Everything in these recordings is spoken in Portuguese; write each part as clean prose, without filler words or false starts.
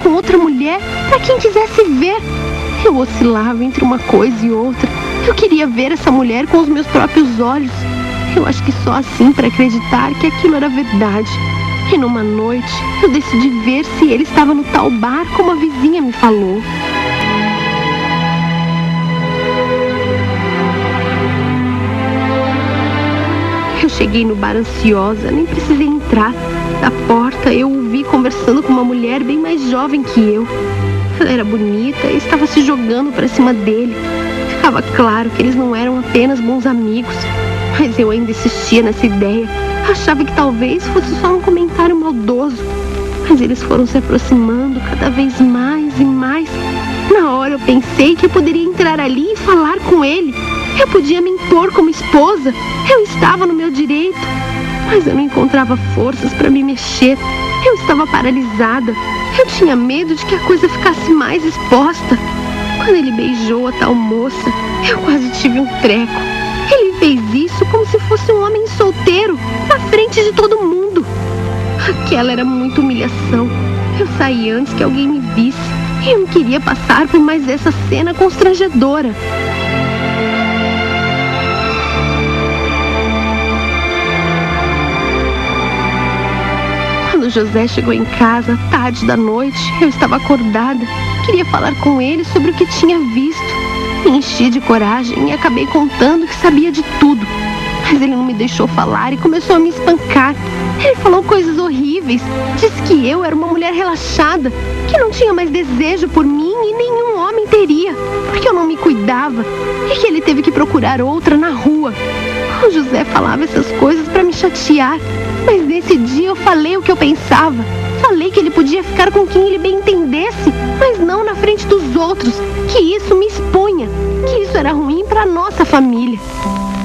com outra mulher para quem quisesse ver. Eu oscilava entre uma coisa e outra. Eu queria ver essa mulher com os meus próprios olhos. Eu acho que só assim para acreditar que aquilo era verdade. E numa noite, eu decidi ver se ele estava no tal bar como a vizinha me falou. Eu cheguei no bar ansiosa, nem precisei entrar. Da porta, eu o vi conversando com uma mulher bem mais jovem que eu. Ela era bonita e estava se jogando para cima dele. Ficava claro que eles não eram apenas bons amigos. Mas eu ainda insistia nessa ideia. Achava que talvez fosse só um comentário maldoso. Mas eles foram se aproximando cada vez mais e mais. Na hora eu pensei que eu poderia entrar ali e falar com ele. Eu podia me impor como esposa. Eu estava no meu direito. Mas eu não encontrava forças para me mexer. Eu estava paralisada. Eu tinha medo de que a coisa ficasse mais exposta. Quando ele beijou a tal moça, eu quase tive um treco. Ele fez isso como se fosse um homem solteiro, na frente de todo mundo. Aquela era muita humilhação. Eu saí antes que alguém me visse. E eu não queria passar por mais essa cena constrangedora. Quando José chegou em casa, tarde da noite, eu estava acordada. Queria falar com ele sobre o que tinha visto. Me enchi de coragem e acabei contando que sabia de tudo. Mas ele não me deixou falar e começou a me espancar. Ele falou coisas horríveis. Disse que eu era uma mulher relaxada, que não tinha mais desejo por mim e nenhum homem teria, porque eu não me cuidava, e que ele teve que procurar outra na rua. O José falava essas coisas para me chatear, mas nesse dia eu falei o que eu pensava. Falei que ele podia ficar com quem ele bem entendesse, mas não na frente dos outros, que isso me expunha, que isso era ruim para nossa família.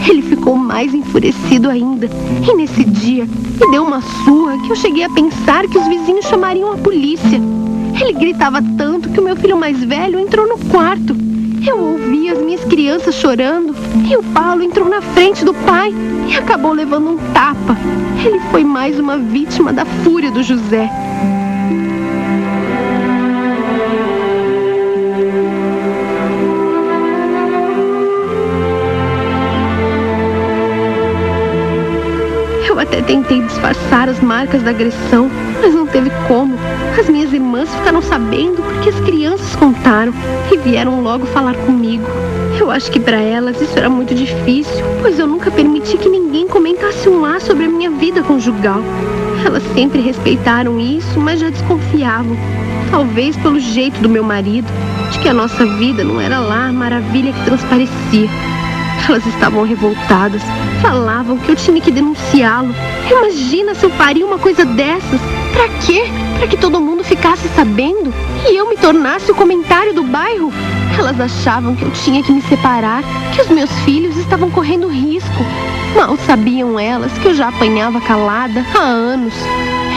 Ele ficou mais enfurecido ainda, e nesse dia me deu uma surra que eu cheguei a pensar que os vizinhos chamariam a polícia. Ele gritava tanto que o meu filho mais velho entrou no quarto. Eu ouvi as minhas crianças chorando, e o Paulo entrou na frente do pai e acabou levando um tapa. Ele foi mais uma vítima da fúria do José. Eu até tentei disfarçar as marcas da agressão, mas não teve como. As minhas irmãs ficaram sabendo porque as crianças contaram e vieram logo falar comigo. Eu acho que para elas isso era muito difícil, pois eu nunca permiti que ninguém comentasse um lá sobre a minha vida conjugal. Elas sempre respeitaram isso, mas já desconfiavam. Talvez pelo jeito do meu marido, de que a nossa vida não era lá a maravilha que transparecia. Elas estavam revoltadas, falavam que eu tinha que denunciá-lo. Imagina se eu faria uma coisa dessas. Pra quê? Pra que todo mundo ficasse sabendo? E eu me tornasse o comentário do bairro? Elas achavam que eu tinha que me separar, que os meus filhos estavam correndo risco. Mal sabiam elas que eu já apanhava calada há anos.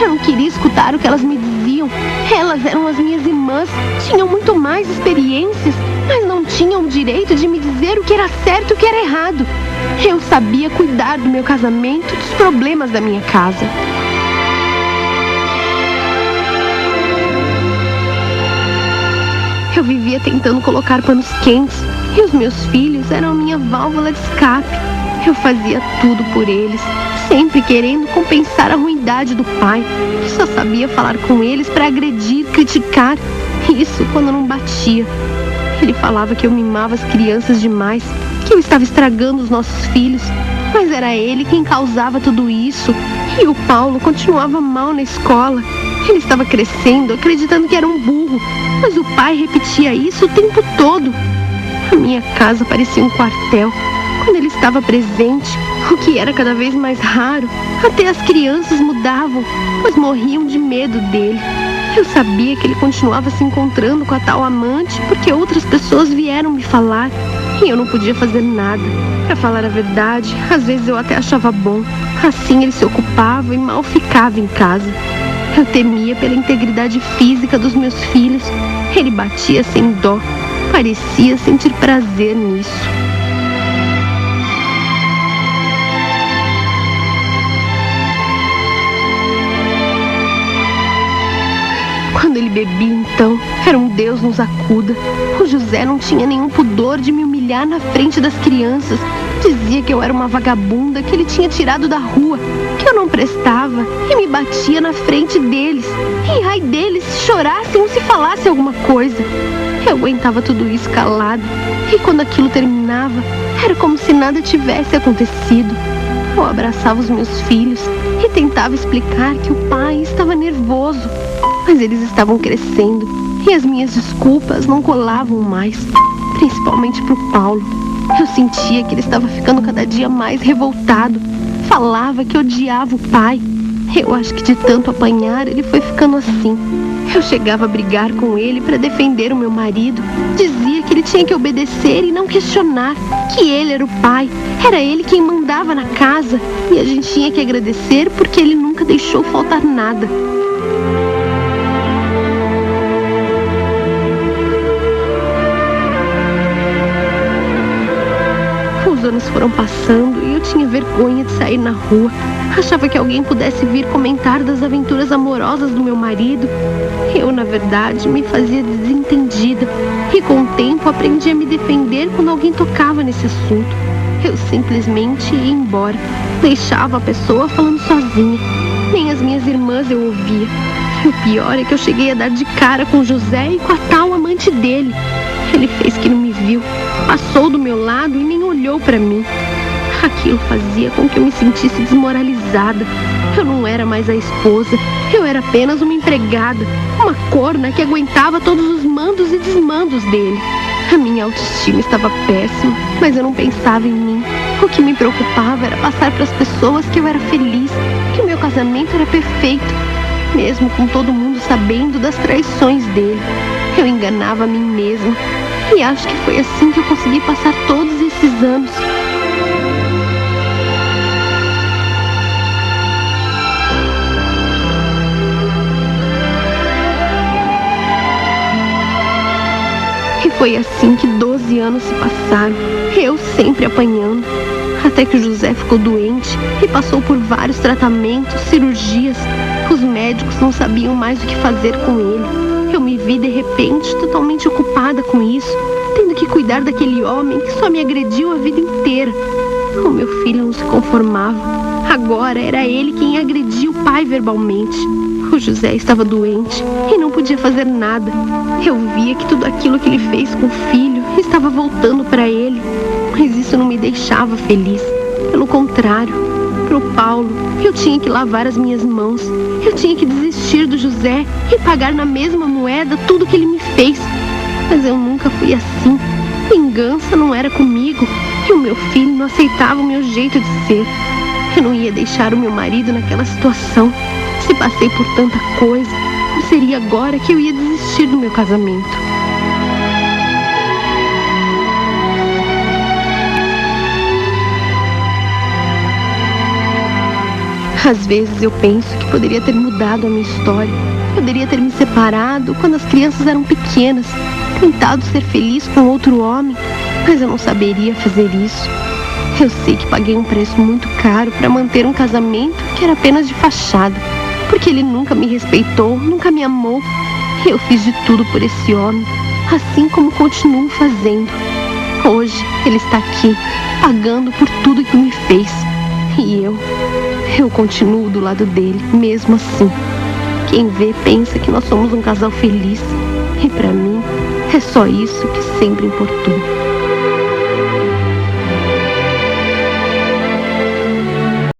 Eu não queria escutar o que elas me diziam. Elas eram as minhas irmãs, tinham muito mais experiências, mas não tinham o direito de me dizer o que era certo e o que era errado. Eu sabia cuidar do meu casamento e dos problemas da minha casa. Eu vivia tentando colocar panos quentes, e os meus filhos eram a minha válvula de escape. Eu fazia tudo por eles, sempre querendo compensar a ruindade do pai, que só sabia falar com eles para agredir, criticar. Isso quando não batia. Ele falava que eu mimava as crianças demais, que eu estava estragando os nossos filhos, mas era ele quem causava tudo isso. E o Paulo continuava mal na escola. Ele estava crescendo, acreditando que era um burro, mas o pai repetia isso o tempo todo. A minha casa parecia um quartel. Quando ele estava presente, o que era cada vez mais raro, até as crianças mudavam, pois morriam de medo dele. Eu sabia que ele continuava se encontrando com a tal amante porque outras pessoas vieram me falar e eu não podia fazer nada. Para falar a verdade, às vezes eu até achava bom. Assim ele se ocupava e mal ficava em casa. Eu temia pela integridade física dos meus filhos. Ele batia sem dó. Parecia sentir prazer nisso. Quando ele bebia, então, era um Deus nos acuda. O José não tinha nenhum pudor de me humilhar na frente das crianças. Dizia que eu era uma vagabunda, que ele tinha tirado da rua, que eu não prestava, e me batia na frente deles. E ai deles se chorassem ou se falassem alguma coisa. Eu aguentava tudo isso calado, e quando aquilo terminava, era como se nada tivesse acontecido. Eu abraçava os meus filhos e tentava explicar que o pai estava nervoso, mas eles estavam crescendo e as minhas desculpas não colavam mais, principalmente pro Paulo. Eu sentia que ele estava ficando cada dia mais revoltado. Falava que odiava o pai. Eu acho que de tanto apanhar ele foi ficando assim. Eu chegava a brigar com ele para defender o meu marido. Dizia que ele tinha que obedecer e não questionar, que ele era o pai, era ele quem mandava na casa e a gente tinha que agradecer porque ele nunca deixou faltar nada. Os anos foram passando e eu tinha vergonha de sair na rua. Achava que alguém pudesse vir comentar das aventuras amorosas do meu marido. Eu, na verdade, me fazia desentendida e com o tempo aprendi a me defender quando alguém tocava nesse assunto. Eu simplesmente ia embora, deixava a pessoa falando sozinha. Nem as minhas irmãs eu ouvia. E o pior é que eu cheguei a dar de cara com José e com a tal amante dele. Ele fez que não me viu, passou do meu lado e nem olhou para mim. Aquilo fazia com que eu me sentisse desmoralizada. Eu não era mais a esposa, eu era apenas uma empregada, uma corna que aguentava todos os mandos e desmandos dele. A minha autoestima estava péssima, mas eu não pensava em mim. O que me preocupava era passar para as pessoas que eu era feliz, que o meu casamento era perfeito, mesmo com todo mundo sabendo das traições dele. Eu enganava a mim mesma. E acho que foi assim que eu consegui passar todos esses anos. E foi assim que 12 anos se passaram, eu sempre apanhando, até que o José ficou doente e passou por vários tratamentos, cirurgias. Os médicos não sabiam mais o que fazer com ele. Eu me vi de repente totalmente ocupada com isso, tendo que cuidar daquele homem que só me agrediu a vida inteira. O meu filho não se conformava. Agora era ele quem agredia o pai verbalmente. O José estava doente e não podia fazer nada. Eu via que tudo aquilo que ele fez com o filho estava voltando para ele, mas isso não me deixava feliz. Pelo contrário, pro Paulo, eu tinha que lavar as minhas mãos. Eu tinha que desistir do José e pagar na mesma moeda tudo que ele me fez. Mas eu nunca fui assim. Vingança não era comigo e o meu filho não aceitava o meu jeito de ser. Eu não ia deixar o meu marido naquela situação. Se passei por tanta coisa, não seria agora que eu ia desistir do meu casamento. Às vezes eu penso que poderia ter mudado a minha história. Poderia ter me separado quando as crianças eram pequenas, tentado ser feliz com outro homem, mas eu não saberia fazer isso. Eu sei que paguei um preço muito caro para manter um casamento que era apenas de fachada, porque ele nunca me respeitou, nunca me amou. Eu fiz de tudo por esse homem, assim como continuo fazendo. Hoje ele está aqui, pagando por tudo que me fez. E eu continuo do lado dele, mesmo assim. Quem vê pensa que nós somos um casal feliz. E pra mim, é só isso que sempre importou.